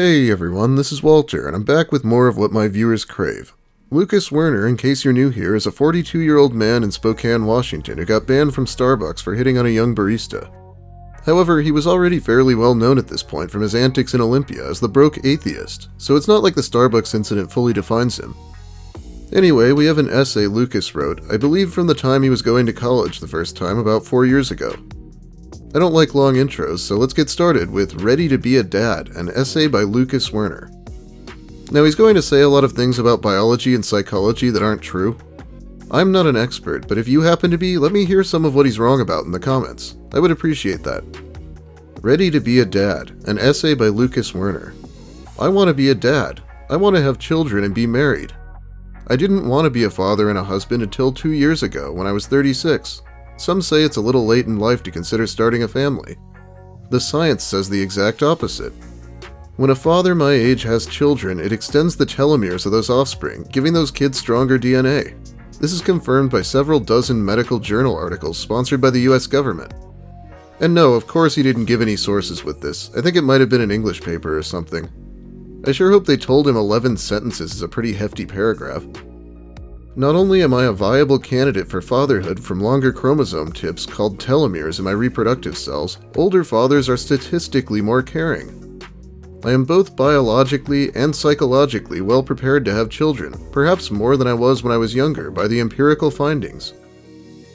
Hey everyone, this is Walter, and I'm back with more of what my viewers crave. Lucas Werner, in case you're new here, is a 42-year-old man in Spokane, Washington who got banned from Starbucks for hitting on a young barista. However, he was already fairly well known at this point from his antics in Olympia as the broke atheist, so it's not like the Starbucks incident fully defines him. Anyway, we have an essay Lucas wrote, I believe from the time he was going to college the first time about 4 years ago. I don't like long intros, so let's get started with Ready to Be a Dad, an essay by Lucas Werner. Now he's going to say a lot of things about biology and psychology that aren't true. I'm not an expert, but if you happen to be, let me hear some of what he's wrong about in the comments. I would appreciate that. Ready to Be a Dad, an essay by Lucas Werner. I want to be a dad. I want to have children and be married. I didn't want to be a father and a husband until 2 years ago when I was 36. Some say it's a little late in life to consider starting a family. The science says the exact opposite. When a father my age has children, it extends the telomeres of those offspring, giving those kids stronger DNA. This is confirmed by several dozen medical journal articles sponsored by the US government. And no, of course he didn't give any sources with this. I think it might have been an English paper or something. I sure hope they told him 11 sentences is a pretty hefty paragraph. Not only am I a viable candidate for fatherhood from longer chromosome tips called telomeres in my reproductive cells, older fathers are statistically more caring. I am both biologically and psychologically well prepared to have children, perhaps more than I was when I was younger by the empirical findings.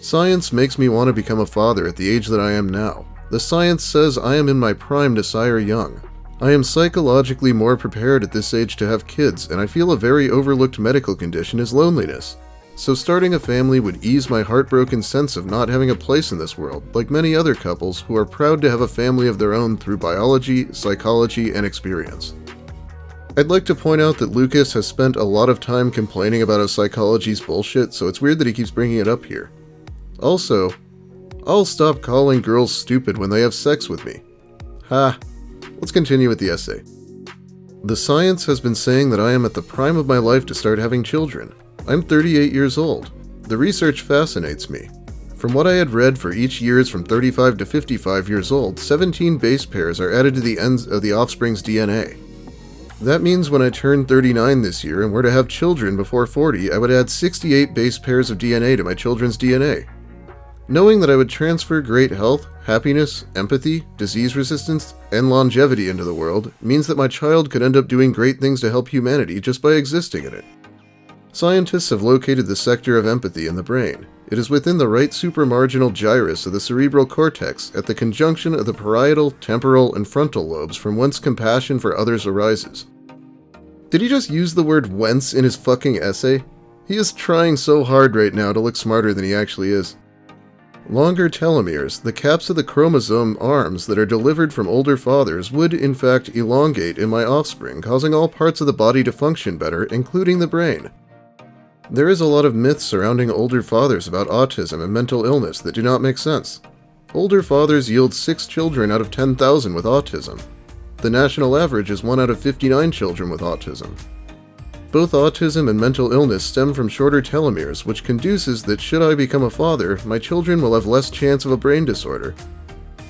Science makes me want to become a father at the age that I am now. The science says I am in my prime to sire young. I am psychologically more prepared at this age to have kids, and I feel a very overlooked medical condition is loneliness. So starting a family would ease my heartbroken sense of not having a place in this world, like many other couples who are proud to have a family of their own through biology, psychology, and experience. I'd like to point out that Lucas has spent a lot of time complaining about how psychology's bullshit, so it's weird that he keeps bringing it up here. Also, I'll stop calling girls stupid when they have sex with me. Ha! Let's continue with the essay. The science has been saying that I am at the prime of my life to start having children. I'm 38 years old. The research fascinates me. From what I had read for each years from 35 to 55 years old, 17 base pairs are added to the ends of the offspring's DNA. That means when I turn 39 this year and were to have children before 40, I would add 68 base pairs of DNA to my children's DNA. Knowing that I would transfer great health, happiness, empathy, disease resistance, and longevity into the world means that my child could end up doing great things to help humanity just by existing in it. Scientists have located the sector of empathy in the brain. It is within the right supramarginal gyrus of the cerebral cortex at the conjunction of the parietal, temporal, and frontal lobes from whence compassion for others arises. Did he just use the word whence in his fucking essay? He is trying so hard right now to look smarter than he actually is. Longer telomeres, the caps of the chromosome arms that are delivered from older fathers, would in fact elongate in my offspring, causing all parts of the body to function better, including the brain. There is a lot of myths surrounding older fathers about autism and mental illness that do not make sense. Older fathers yield 6 children out of 10,000 with autism. The national average is 1 out of 59 children with autism. Both autism and mental illness stem from shorter telomeres, which conduces that should I become a father, my children will have less chance of a brain disorder.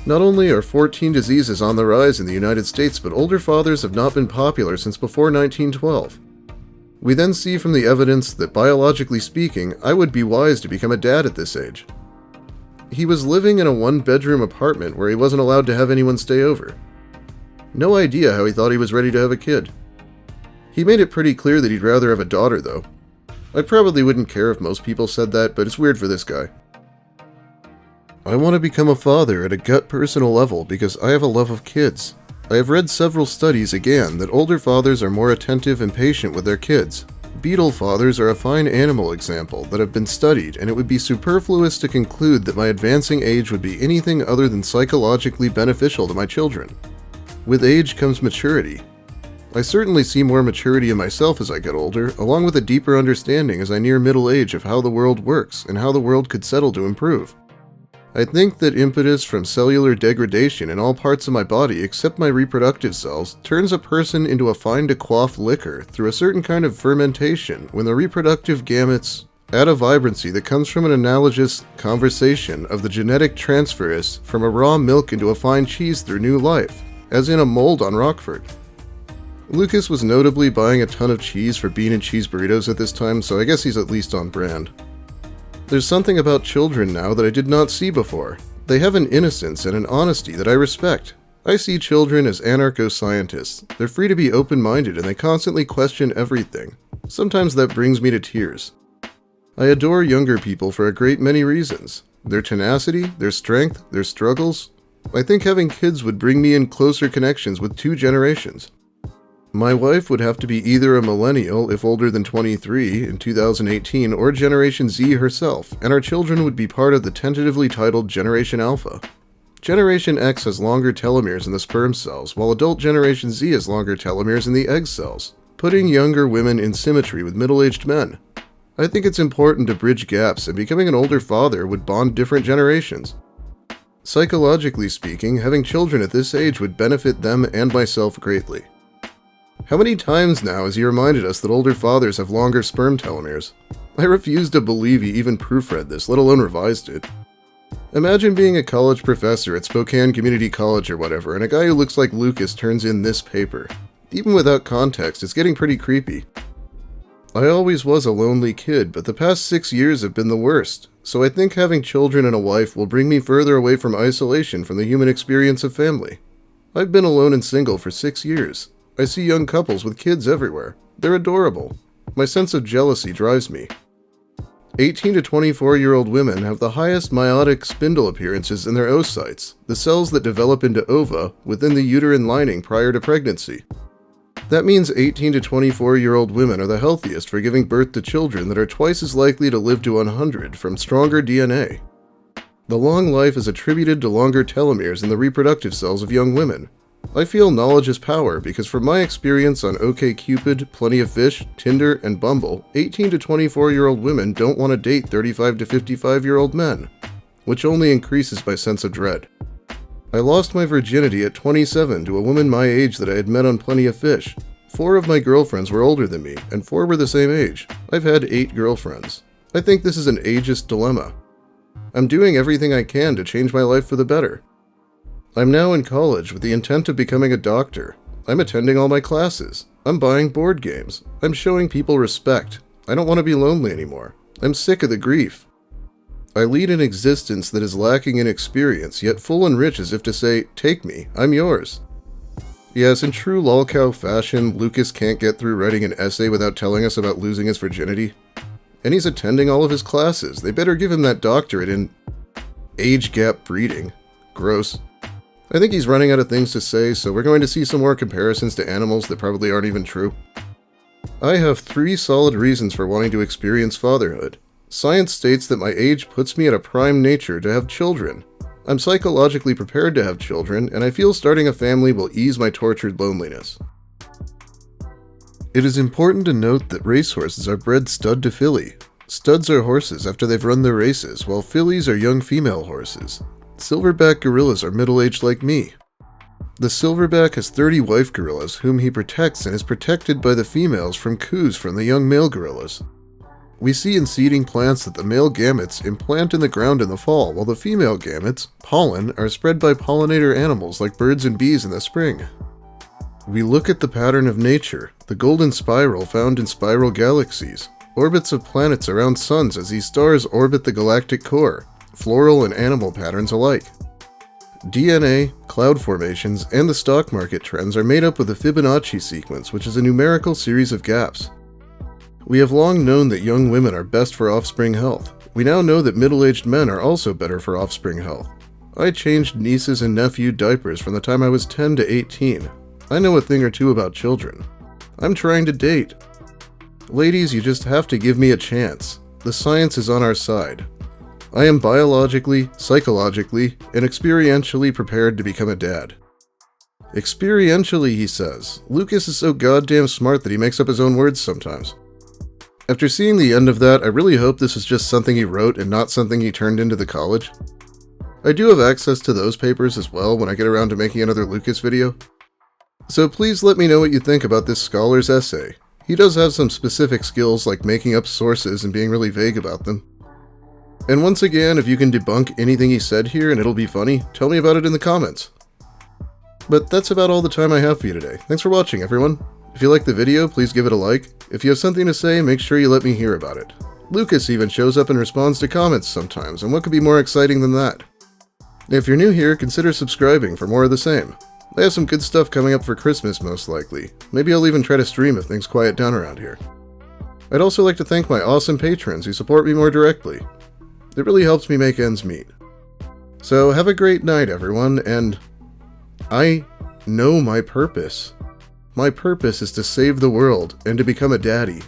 Not only are 14 diseases on the rise in the United States, but older fathers have not been popular since before 1912. We then see from the evidence that biologically speaking, I would be wise to become a dad at this age. He was living in a 1-bedroom apartment where he wasn't allowed to have anyone stay over. No idea how he thought he was ready to have a kid. He made it pretty clear that he'd rather have a daughter, though. I probably wouldn't care if most people said that, but it's weird for this guy. I want to become a father at a gut personal level because I have a love of kids. I have read several studies again that older fathers are more attentive and patient with their kids. Beetle fathers are a fine animal example that have been studied, and it would be superfluous to conclude that my advancing age would be anything other than psychologically beneficial to my children. With age comes maturity. I certainly see more maturity in myself as I get older, along with a deeper understanding as I near middle age of how the world works and how the world could settle to improve. I think that impetus from cellular degradation in all parts of my body except my reproductive cells turns a person into a fine-to-quaff liquor through a certain kind of fermentation when the reproductive gametes add a vibrancy that comes from an analogous conversation of the genetic transference from a raw milk into a fine cheese through new life, as in a mold on Rockford. Lucas was notably buying a ton of cheese for bean and cheese burritos at this time, so I guess he's at least on brand. There's something about children now that I did not see before. They have an innocence and an honesty that I respect. I see children as anarcho-scientists. They're free to be open-minded and they constantly question everything. Sometimes that brings me to tears. I adore younger people for a great many reasons. Their tenacity, their strength, their struggles. I think having kids would bring me in closer connections with two generations. My wife would have to be either a millennial, if older than 23, in 2018, or Generation Z herself, and our children would be part of the tentatively titled Generation Alpha. Generation X has longer telomeres in the sperm cells, while adult Generation Z has longer telomeres in the egg cells, putting younger women in symmetry with middle-aged men. I think it's important to bridge gaps, and becoming an older father would bond different generations. Psychologically speaking, having children at this age would benefit them and myself greatly. How many times now has he reminded us that older fathers have longer sperm telomeres? I refuse to believe he even proofread this, let alone revised it. Imagine being a college professor at Spokane Community College or whatever, and a guy who looks like Lucas turns in this paper. Even without context, it's getting pretty creepy. I always was a lonely kid, but the past 6 years have been the worst, so I think having children and a wife will bring me further away from isolation from the human experience of family. I've been alone and single for 6 years. I see young couples with kids everywhere. They're adorable. My sense of jealousy drives me. 18 to 24-year-old women have the highest meiotic spindle appearances in their oocytes, the cells that develop into ova within the uterine lining prior to pregnancy. That means 18 to 24-year-old women are the healthiest for giving birth to children that are twice as likely to live to 100 from stronger DNA. The long life is attributed to longer telomeres in the reproductive cells of young women. I feel knowledge is power because from my experience on OkCupid, Plenty of Fish, Tinder, and Bumble, 18 to 24-year-old women don't want to date 35 to 55-year-old men, which only increases my sense of dread. I lost my virginity at 27 to a woman my age that I had met on Plenty of Fish. 4 of my girlfriends were older than me, and 4 were the same age. I've had 8 girlfriends. I think this is an ageist dilemma. I'm doing everything I can to change my life for the better. I'm now in college with the intent of becoming a doctor. I'm attending all my classes. I'm buying board games. I'm showing people respect. I don't want to be lonely anymore. I'm sick of the grief. I lead an existence that is lacking in experience, yet full and rich as if to say, take me, I'm yours. Yes, in true lolcow fashion, Lucas can't get through writing an essay without telling us about losing his virginity. And he's attending all of his classes. They better give him that doctorate in age gap breeding. Gross. I think he's running out of things to say, so we're going to see some more comparisons to animals that probably aren't even true. I have 3 solid reasons for wanting to experience fatherhood. Science states that my age puts me at a prime nature to have children. I'm psychologically prepared to have children, and I feel starting a family will ease my tortured loneliness. It is important to note that racehorses are bred stud to filly. Studs are horses after they've run their races, while fillies are young female horses. Silverback gorillas are middle-aged like me. The silverback has 30 wife gorillas whom he protects and is protected by the females from coups from the young male gorillas. We see in seeding plants that the male gametes implant in the ground in the fall, while the female gametes, pollen, are spread by pollinator animals like birds and bees in the spring. We look at the pattern of nature, the golden spiral found in spiral galaxies, orbits of planets around suns as these stars orbit the galactic core, floral and animal patterns alike. DNA, cloud formations, and the stock market trends are made up of the Fibonacci sequence, which is a numerical series of gaps. We have long known that young women are best for offspring health. We now know that middle-aged men are also better for offspring health. I changed nieces and nephew diapers from the time I was 10 to 18. I know a thing or two about children. I'm trying to date. Ladies, you just have to give me a chance. The science is on our side. I am biologically, psychologically, and experientially prepared to become a dad. Experientially, he says. Lucas is so goddamn smart that he makes up his own words sometimes. After seeing the end of that, I really hope this was just something he wrote and not something he turned into the college. I do have access to those papers as well when I get around to making another Lucas video. So please let me know what you think about this scholar's essay. He does have some specific skills like making up sources and being really vague about them. And once again, if you can debunk anything he said here and it'll be funny, tell me about it in the comments. But that's about all the time I have for you today. Thanks for watching, everyone. If you liked the video, please give it a like. If you have something to say, make sure you let me hear about it. Lucas even shows up and responds to comments sometimes, and what could be more exciting than that? If you're new here, consider subscribing for more of the same. I have some good stuff coming up for Christmas, most likely. Maybe I'll even try to stream if things quiet down around here. I'd also like to thank my awesome patrons who support me more directly. It really helps me make ends meet. So have a great night, everyone, and I know my purpose. My purpose is to save the world and to become a daddy.